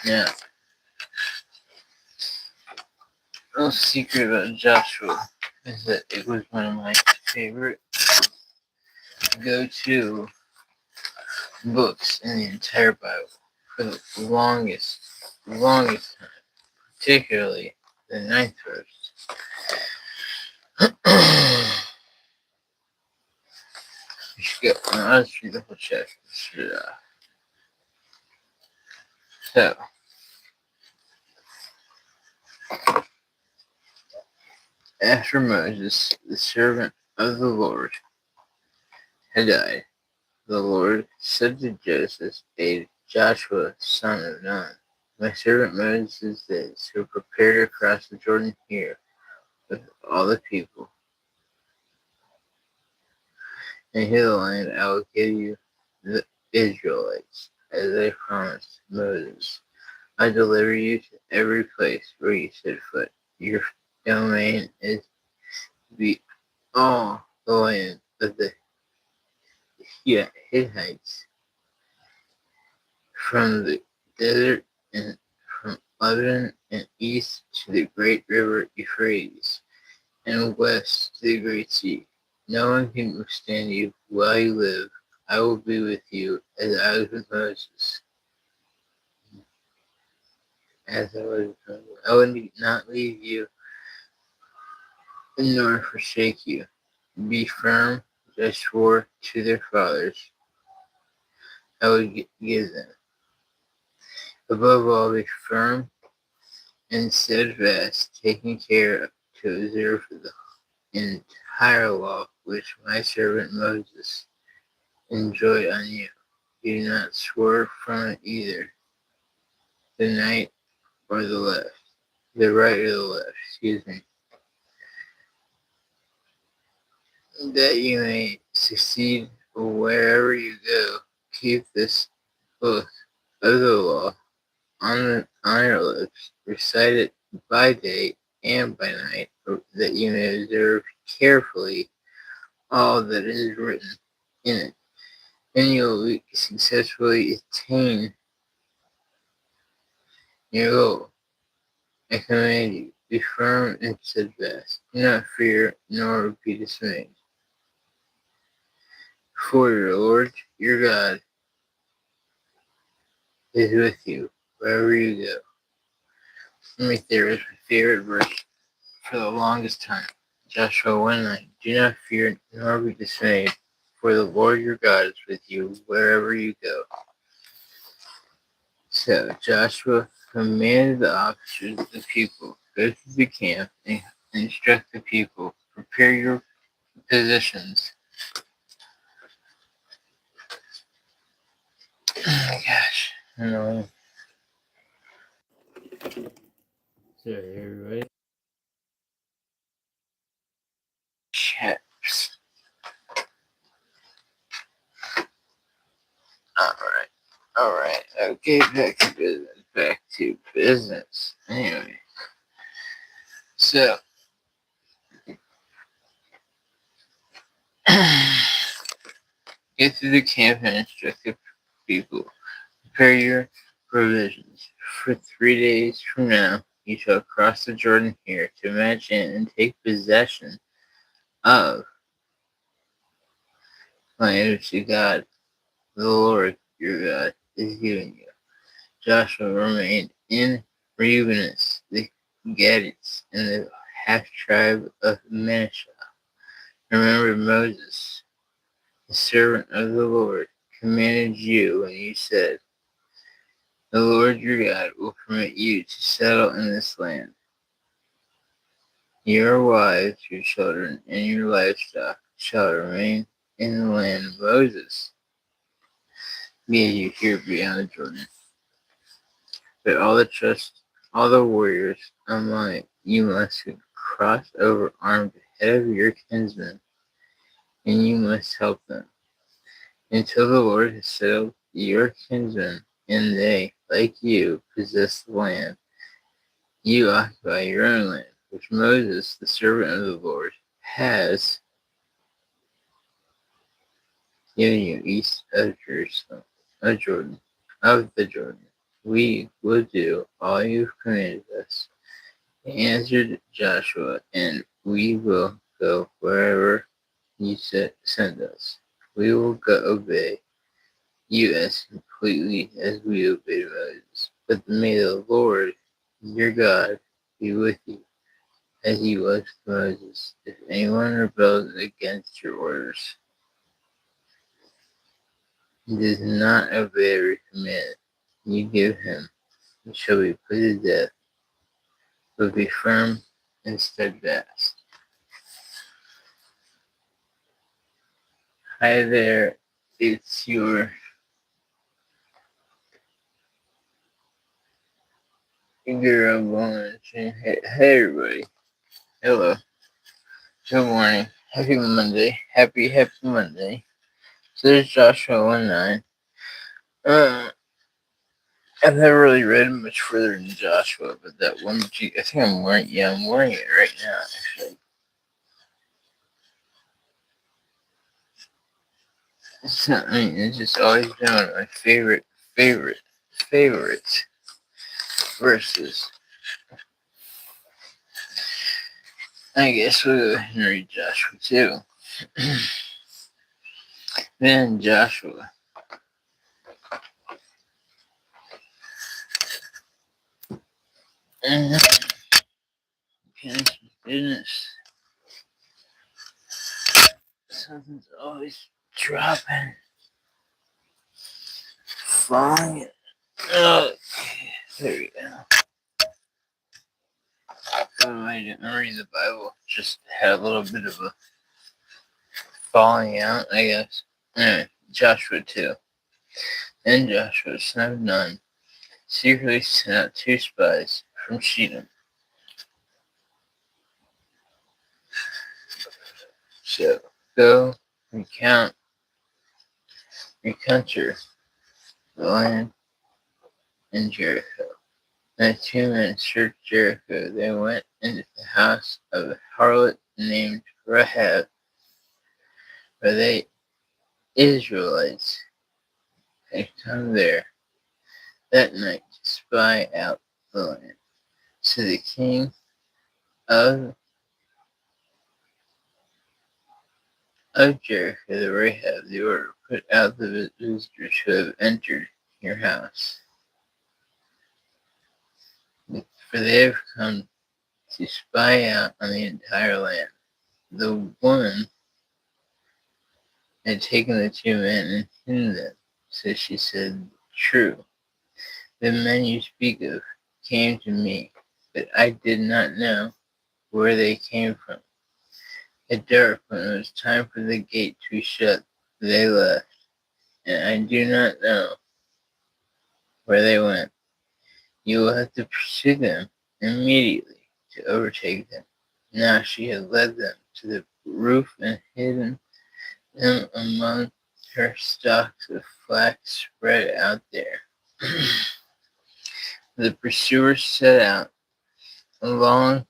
Now, no secret about Joshua is that it was one of my favorite go-to books in the entire Bible for the longest time, particularly the ninth verse. You should go. Now, let's read the whole chapter. So, after Moses, the servant of the Lord, had died, the Lord said to Joshua, son of Nun, my servant Moses is, who prepare to cross the Jordan here with all the people, and hear the land I will give you, the Israelites, as I promised Moses. I deliver you to every place where you set foot. Your domain is to be all the land of the Hittites, from the desert and from Lebanon and east to the great river Euphrates, and west to the great sea. No one can withstand you while you live. I will be with you as I was with Moses. I will not leave you nor forsake you. Be firm, as I swore to their fathers I would give them. Above all, be firm and steadfast, taking care to observe the entire law which my servant Moses enjoined on you. Do not swerve from it either, the right or the left, that you may succeed wherever you go. Keep this book of the law on your lips, recite it by day and by night, that you may observe carefully all that is written in it, and you will successfully attain your goal. I command you, be firm and steadfast. Do not fear nor be dismayed. For your Lord, your God, is with you wherever you go. Right there is my favorite verse for the longest time. Joshua 1:9. Do not fear nor be dismayed, for the Lord your God is with you wherever you go. So Joshua commanded the officers of the people, go to the camp and instruct the people, prepare your positions. Oh my gosh. Annoying. Sorry, everybody. Chaps. Alright. Okay, back to business. Anyway. So get to the camp and instruct the people. Prepare your provisions. For 3 days from now, you shall cross the Jordan here to march in and take possession of land which God, the Lord your God, is giving you. Joshua remained in Reubenus, the Gadites, and the half-tribe of Manasseh. Remember Moses, the servant of the Lord, commanded you when you said, the Lord your God will permit you to settle in this land. Your wives, your children, and your livestock shall remain in the land Moses gave you here beyond the Jordan. But all the warriors among you must cross over armed ahead of your kinsmen, and you must help them, until the Lord has settled your kinsmen, and they, like you, possess the land. You occupy your own land, which Moses, the servant of the Lord, has given you east of Jerusalem, of the Jordan. we will do all you've commanded us. They answered Joshua, and we will go wherever you send us. We will go obey you as completely as we obeyed Moses. But may the Lord your God be with you, as he was with Moses. If anyone rebels against your orders, he does not obey every command you give him, he shall be put to death, but be firm and steadfast. Hi there, it's your girl going to hey everybody. Hello. Good morning. Happy Monday. Happy Monday. So there's Joshua 1:9. I've never really read much further than Joshua, but that one I think I'm wearing it right now actually. It's not, it's just always been one of my favorite verses. I guess we'll go ahead and read Joshua 2. Then Joshua. Goodness. Something's always dropping. Falling. Oh, there we go. I didn't read the Bible. Just had a little bit of a falling out, I guess. Anyway, Joshua 2. Then Joshua, son of Nun, secretly sent out 2 spies from Shittim. So, go recount the land in Jericho. And the 2 men searched Jericho. They went into the house of a harlot named Rahab, for the Israelites had come there that night to spy out the land. So the king of Jericho, the Rahab, the order, put out the visitors who have entered your house, for they have come to spy out on the entire land. The woman had taken the 2 men and hidden them. So she said, true, the men you speak of came to me, but I did not know where they came from. At dark, when it was time for the gate to be shut, they left, and I do not know where they went. You will have to pursue them immediately to overtake them. Now she had led them to the roof and hidden them among her stalks of flax spread out there. The pursuers set out along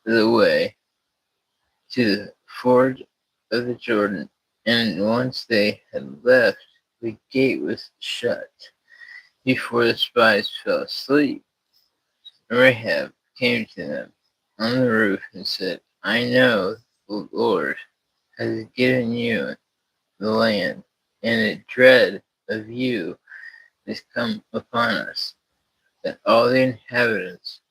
the way to the ford of the Jordan, and once they had left, the gate was shut before the spies fell asleep. Rahab came to them on the roof and said, I know the Lord has given you the land, and a dread of you has come upon us, that all the inhabitants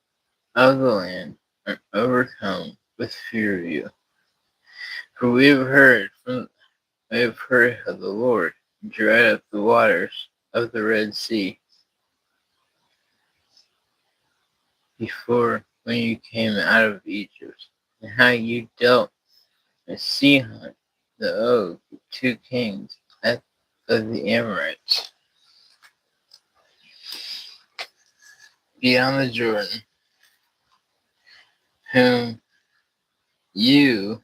of the land are overcome with fear of you. For we have heard how the Lord dried up the waters of the Red Sea before when you came out of Egypt, and how you dealt with Sihon the Og, 2 kings of the Amorites, beyond the Jordan, whom you,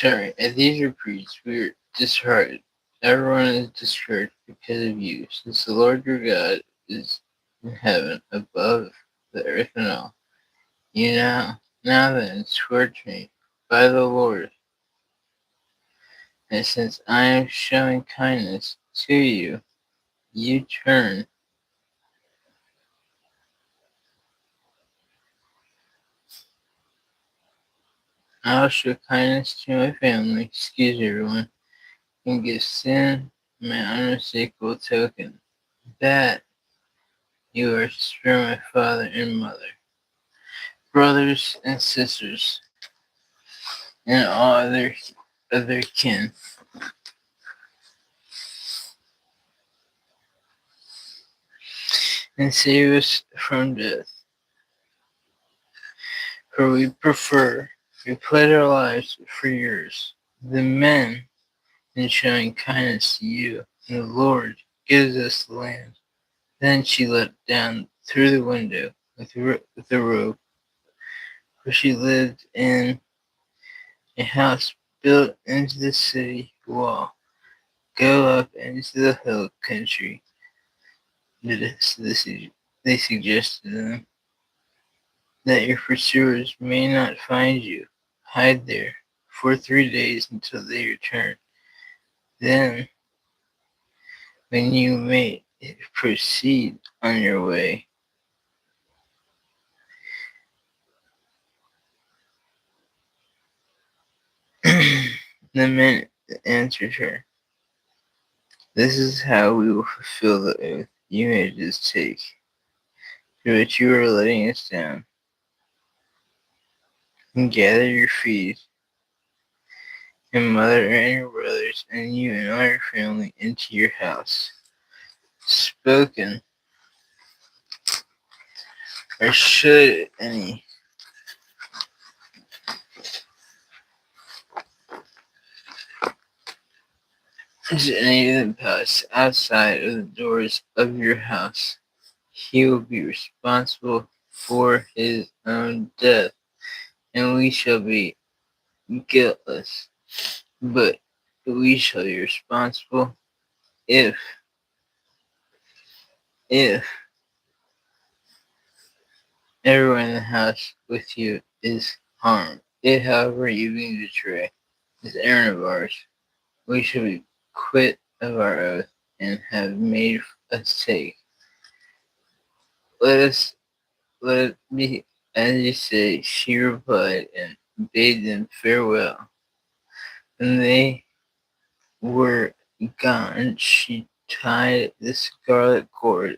at these reprieves we are disheartened. Everyone is discouraged because of you, since the Lord your God is in heaven above the earth and all. You now then swear to me by the Lord, and since I am showing kindness to you, you turn, I'll show kindness to my family, excuse everyone, and give sin my unmistakable token that you are to spare my father and mother, brothers and sisters, and all other kin, and save us from death. For we pledge our lives for yours, the men, in showing kindness to you, and the Lord gives us the land. Then she let down through the window with a rope, for she lived in a house built into the city wall. Go up into the hill country. They suggested them, that your pursuers may not find you. Hide there for 3 days until they return. Then, when you may proceed on your way, the men answered her, this is how we will fulfill the oath you made us take, through which you are letting us down. And gather your feet, and mother and your brothers, and you and all your family into your house. Spoken, or should any of them pass outside of the doors of your house, he will be responsible for his own death, and we shall be guiltless. But we shall be responsible if if everyone in the house with you is harmed. If, however, you be betrayed, this errand of ours, we shall be quit of our oath and have made us take. Let us let it be as you say, she replied, and bade them farewell. When they were gone, she tied the scarlet cord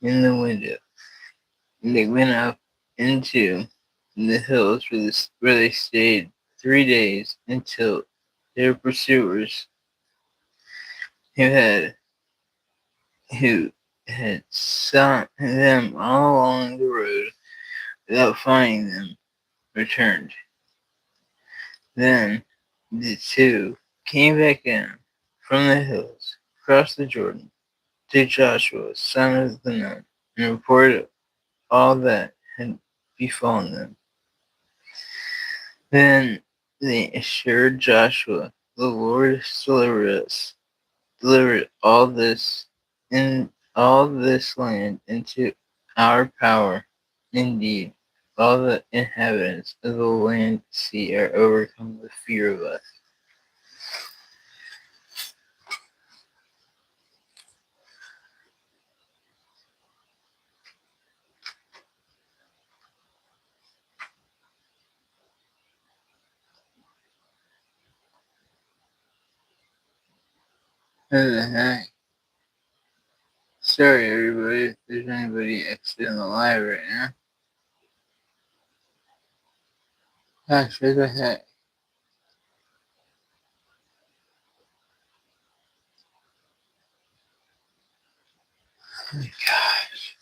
in the window, and they went up into the hills where they stayed 3 days until their pursuers, who had sought them all along the road without finding them, returned. Then the two came back down from the hills, crossed the Jordan, to Joshua, son of the Nun, and reported all that had befallen them. Then they assured Joshua, the Lord has delivered all this land into our power. Indeed, all the inhabitants of the land sea are overcome with fear of us. What the heck? Sorry, everybody, if there's anybody exiting the live right now. Gosh, what the heck? Oh my gosh.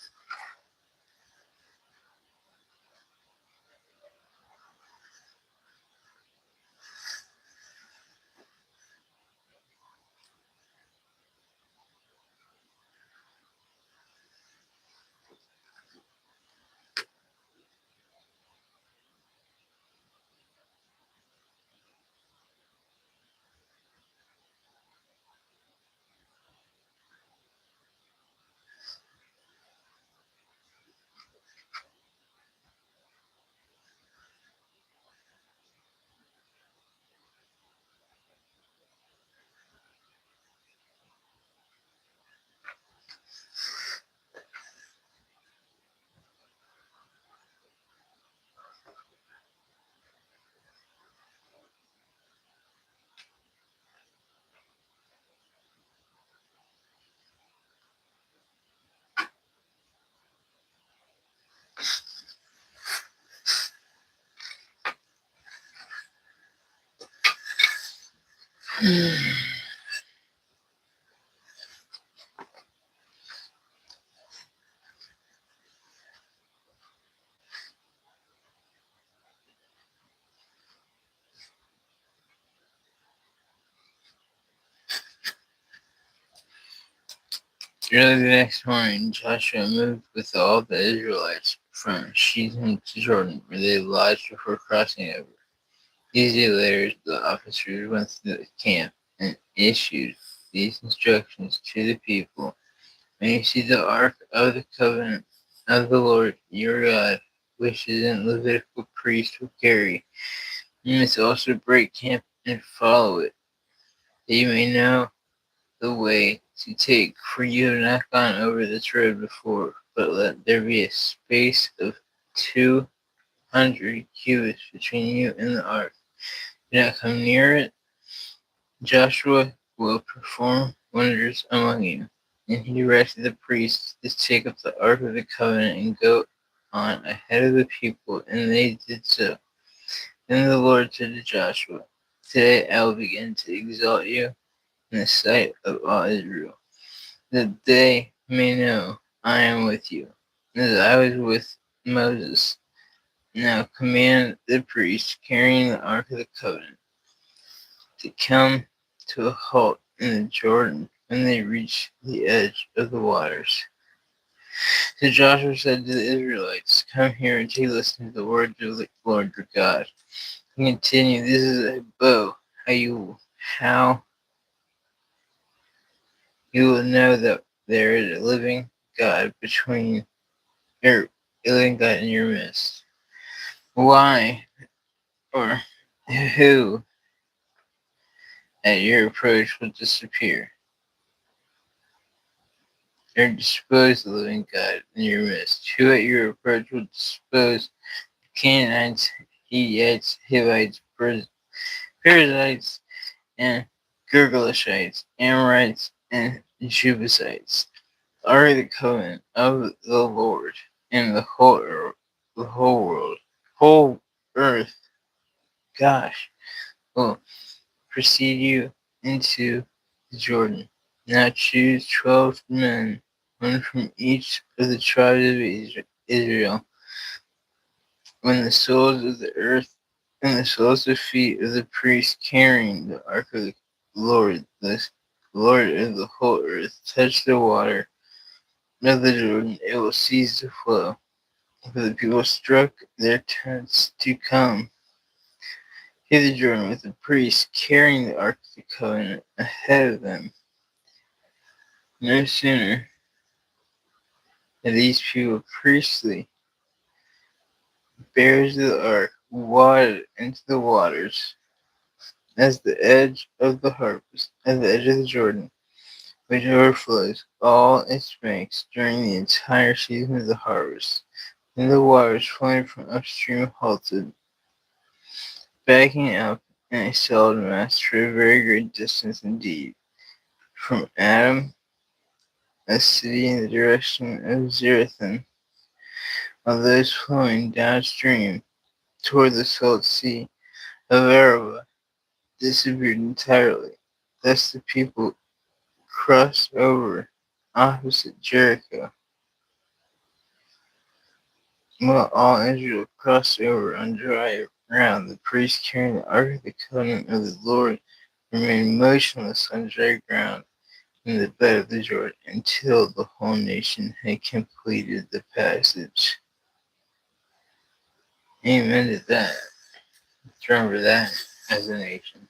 Early the next morning, Joshua moved with all the Israelites from Shittim to Jordan, where they lodged before crossing over. These days later, the officers went through the camp and issued these instructions to the people. When you see the ark of the covenant of the Lord your God, which is in Levitical priest will carry, you must also break camp and follow it, that you may know the way to take, for you have not gone over this road before, but let there be a space of 200 cubits between you and the ark. Do not come near it. Joshua will perform wonders among you. And he directed the priests to take up the ark of the covenant and go on ahead of the people, and they did so. Then the Lord said to Joshua, today I will begin to exalt you in the sight of all Israel, that they may know I am with you, as I was with Moses. Now command the priests carrying the ark of the covenant to come to a halt in the Jordan when they reach the edge of the waters. So Joshua said to the Israelites, come here and take listen to the words of the Lord your God. And continue, this is a bow, how you will know that there is a living God a living God in your midst. Why or who at your approach will disappear, or dispose the living God in your midst? Who at your approach will dispose Canaanites, Hittites, Hivites, Perizzites, and Girgashites, Amorites, and Jebusites? Are the covenant of the Lord, and whole earth, gosh, will precede you into the Jordan. Now choose 12 men, one from each of the tribes of Israel, when the soles of the earth and the soles of the feet of the priests carrying the ark of the Lord of the whole earth, touch the water of the Jordan, it will cease to flow. For the people struck their tents to come to the Jordan with the priests carrying the ark of the covenant ahead of them. No sooner had these people priestly bears of the ark waded into the waters as the edge of the harvest, at the edge of the Jordan, which overflows all its banks during the entire season of the harvest. And the waters flowing from upstream halted, backing up in a solid mass for a very great distance indeed, from Adam, a city in the direction of Zarethan, while those flowing downstream toward the salt sea of Araba disappeared entirely. Thus the people crossed over opposite Jericho, while all Israel crossed over on dry ground. The priests carrying the ark of the covenant of the Lord remained motionless on dry ground in the bed of the Jordan until the whole nation had completed the passage. Amen to that. Let's remember that as a nation.